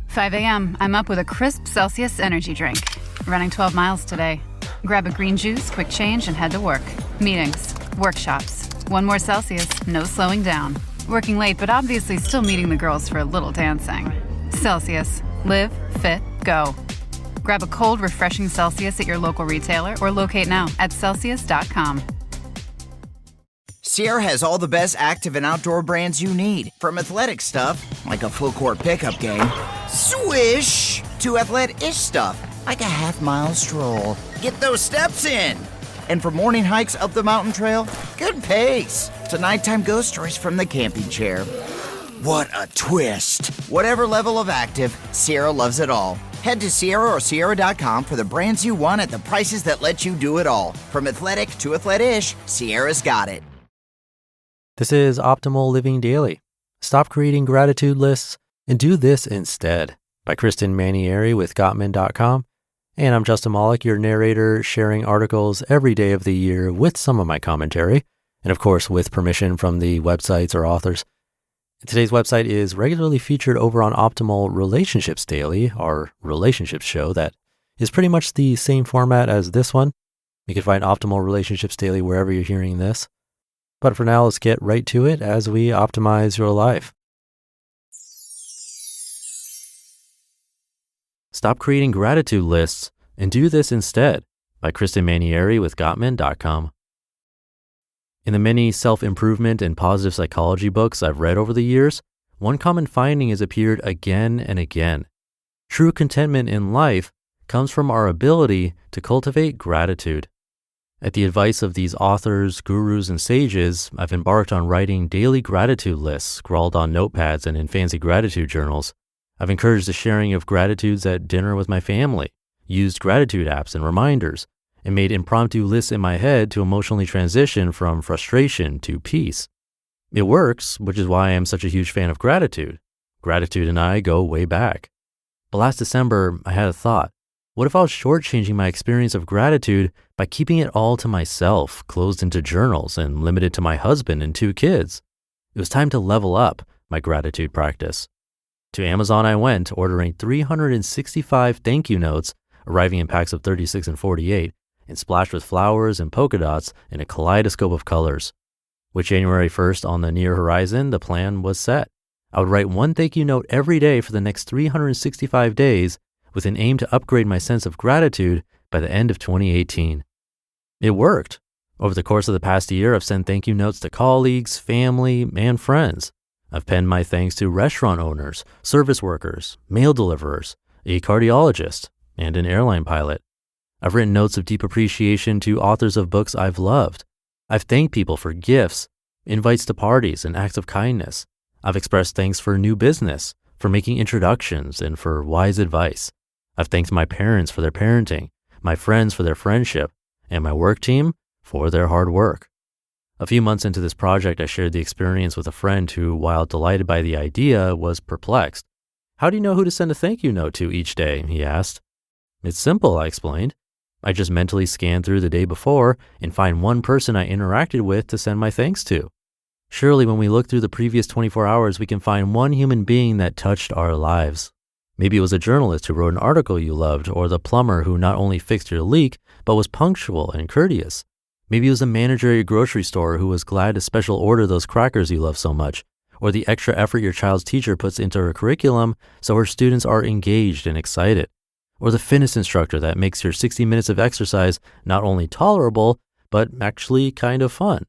5 a.m. I'm up with a crisp Celsius energy drink. Running 12 miles today. Grab a green juice, quick change, and head to work. Meetings, workshops. One more Celsius, no slowing down. Working late, but obviously still meeting the girls for a little dancing. Celsius. Live, fit, go. Grab a cold, refreshing Celsius at your local retailer or locate now at Celsius.com. Sierra has all the best active and outdoor brands you need. From athletic stuff, like a full-court pickup game, swish, to athletic-ish stuff, like a half-mile stroll. Get those steps in. And for morning hikes up the mountain trail, good pace. To nighttime ghost stories from the camping chair. What a twist. Whatever level of active, Sierra loves it all. Head to Sierra or Sierra.com for the brands you want at the prices that let you do it all. From athletic to athletic-ish, Sierra's got it. This is Optimal Living Daily. Stop creating gratitude lists and do this instead, by Kristen Manieri with Gottman.com. And I'm Justin Malik, your narrator, sharing articles every day of the year with some of my commentary, and of course with permission from the websites or authors. Today's website is regularly featured over on Optimal Relationships Daily, our relationships show that is pretty much the same format as this one. You can find Optimal Relationships Daily wherever you're hearing this. But for now, let's get right to it as we optimize your life. Stop creating gratitude lists and do this instead, by Kristen Manieri with Gottman.com. In the many self-improvement and positive psychology books I've read over the years, one common finding has appeared again and again. True contentment in life comes from our ability to cultivate gratitude. At the advice of these authors, gurus, and sages, I've embarked on writing daily gratitude lists scrawled on notepads and in fancy gratitude journals. I've encouraged the sharing of gratitudes at dinner with my family, used gratitude apps and reminders, and made impromptu lists in my head to emotionally transition from frustration to peace. It works, which is why I am such a huge fan of gratitude. Gratitude and I go way back. But last December, I had a thought. What if I was shortchanging my experience of gratitude by keeping it all to myself, closed into journals, and limited to my husband and 2 kids? It was time to level up my gratitude practice. To Amazon I went, ordering 365 thank you notes, arriving in packs of 36 and 48, and splashed with flowers and polka dots in a kaleidoscope of colors. With January 1st on the near horizon, the plan was set. I would write 1 thank you note every day for the next 365 days, with an aim to upgrade my sense of gratitude by the end of 2018. It worked. Over the course of the past year, I've sent thank you notes to colleagues, family, and friends. I've penned my thanks to restaurant owners, service workers, mail deliverers, a cardiologist, and an airline pilot. I've written notes of deep appreciation to authors of books I've loved. I've thanked people for gifts, invites to parties, and acts of kindness. I've expressed thanks for new business, for making introductions, and for wise advice. I've thanked my parents for their parenting, my friends for their friendship, and my work team for their hard work. A few months into this project, I shared the experience with a friend who, while delighted by the idea, was perplexed. How do you know who to send a thank you note to each day? He asked. It's simple, I explained. I just mentally scan through the day before and find one person I interacted with to send my thanks to. Surely when we look through the previous 24 hours, we can find one human being that touched our lives. Maybe it was a journalist who wrote an article you loved, or the plumber who not only fixed your leak, but was punctual and courteous. Maybe it was the manager at your grocery store who was glad to special order those crackers you love so much, or the extra effort your child's teacher puts into her curriculum so her students are engaged and excited, or the fitness instructor that makes your 60 minutes of exercise not only tolerable, but actually kind of fun.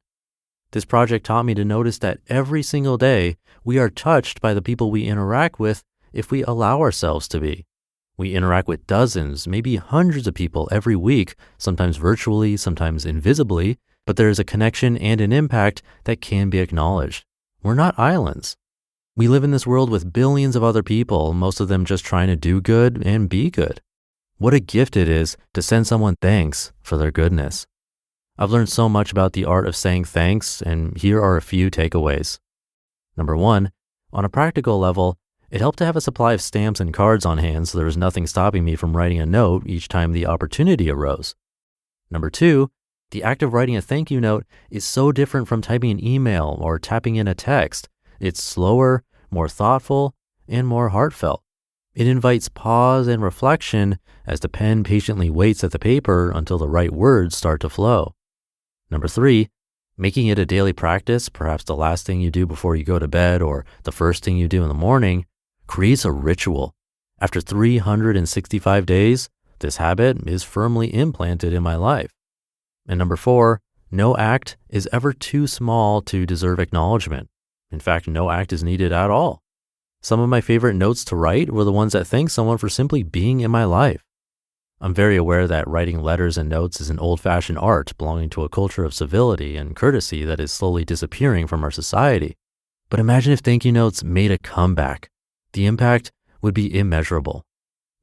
This project taught me to notice that every single day we are touched by the people we interact with if we allow ourselves to be. We interact with dozens, maybe hundreds of people every week, sometimes virtually, sometimes invisibly, but there is a connection and an impact that can be acknowledged. We're not islands. We live in this world with billions of other people, most of them just trying to do good and be good. What a gift it is to send someone thanks for their goodness. I've learned so much about the art of saying thanks, and here are a few takeaways. Number 1, on a practical level, it helped to have a supply of stamps and cards on hand so there was nothing stopping me from writing a note each time the opportunity arose. Number 2, the act of writing a thank you note is so different from typing an email or tapping in a text. It's slower, more thoughtful, and more heartfelt. It invites pause and reflection as the pen patiently waits at the paper until the right words start to flow. Number 3, making it a daily practice, perhaps the last thing you do before you go to bed or the first thing you do in the morning, creates a ritual. After 365 days, this habit is firmly implanted in my life. And number 4, no act is ever too small to deserve acknowledgement. In fact, no act is needed at all. Some of my favorite notes to write were the ones that thank someone for simply being in my life. I'm very aware that writing letters and notes is an old-fashioned art belonging to a culture of civility and courtesy that is slowly disappearing from our society. But imagine if thank you notes made a comeback. The impact would be immeasurable.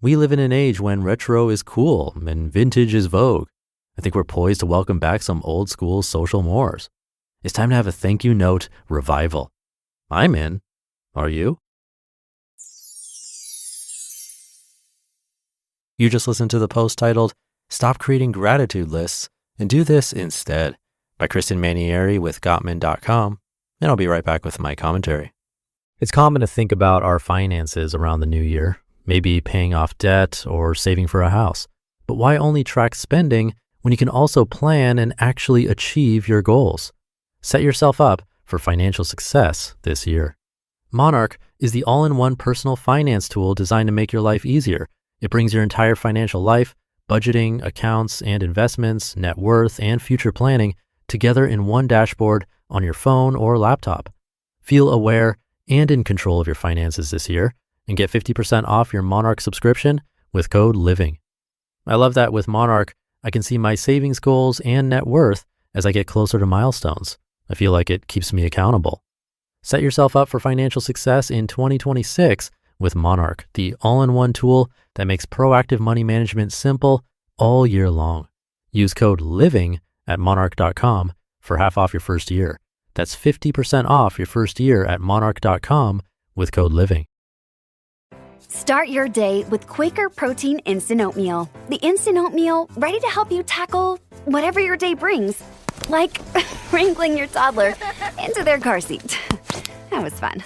We live in an age when retro is cool and vintage is vogue. I think we're poised to welcome back some old school social mores. It's time to have a thank you note revival. I'm in. Are you? You just listened to the post titled, Stop Creating Gratitude Lists and Do This Instead by Kristen Manieri with Gottman.com, and I'll be right back with my commentary. It's common to think about our finances around the new year, maybe paying off debt or saving for a house. But why only track spending when you can also plan and actually achieve your goals? Set yourself up for financial success this year. Monarch is the all-in-one personal finance tool designed to make your life easier. It brings your entire financial life, budgeting, accounts, and investments, net worth, and future planning together in one dashboard on your phone or laptop. Feel aware and in control of your finances this year and get 50% off your Monarch subscription with code LIVING. I love that with Monarch, I can see my savings goals and net worth as I get closer to milestones. I feel like it keeps me accountable. Set yourself up for financial success in 2026 with Monarch, the all-in-one tool that makes proactive money management simple all year long. Use code LIVING at monarch.com for half off your first year. That's 50% off your first year at monarch.com with code LIVING. Start your day with Quaker Protein Instant Oatmeal. The instant oatmeal ready to help you tackle whatever your day brings, like wrangling your toddler into their car seat. That was fun.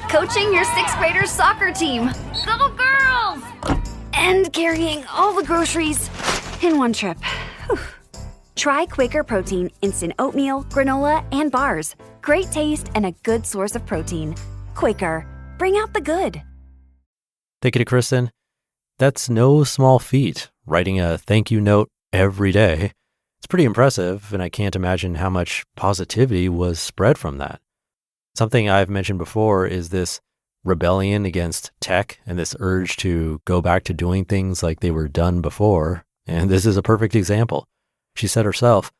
Coaching your 6th graders soccer team. Go girls! And carrying all the groceries in one trip. Whew. Try Quaker Protein Instant Oatmeal, granola, and bars. Great taste and a good source of protein. Quaker, bring out the good. Thank you to Kristen. That's no small feat, writing a thank you note every day. It's pretty impressive, and I can't imagine how much positivity was spread from that. Something I've mentioned before is this rebellion against tech and this urge to go back to doing things like they were done before. And this is a perfect example. She said herself,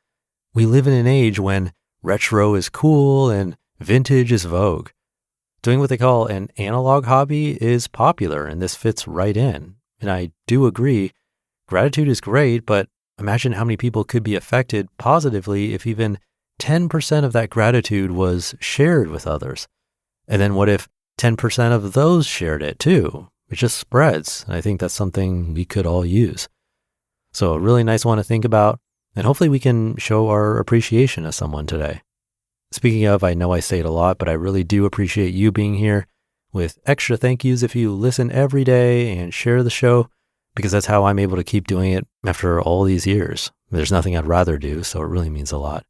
we live in an age when retro is cool and vintage is vogue. Doing what they call an analog hobby is popular, and this fits right in. And I do agree, gratitude is great, but imagine how many people could be affected positively if even 10% of that gratitude was shared with others. And then what if 10% of those shared it too? It just spreads. And I think that's something we could all use. So a really nice one to think about. And hopefully we can show our appreciation to someone today. Speaking of, I know I say it a lot, but I really do appreciate you being here with extra thank yous if you listen every day and share the show, because that's how I'm able to keep doing it after all these years. There's nothing I'd rather do, so it really means a lot.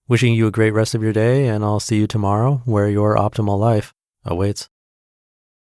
Wishing you a great rest of your day, and I'll see you tomorrow where your optimal life awaits.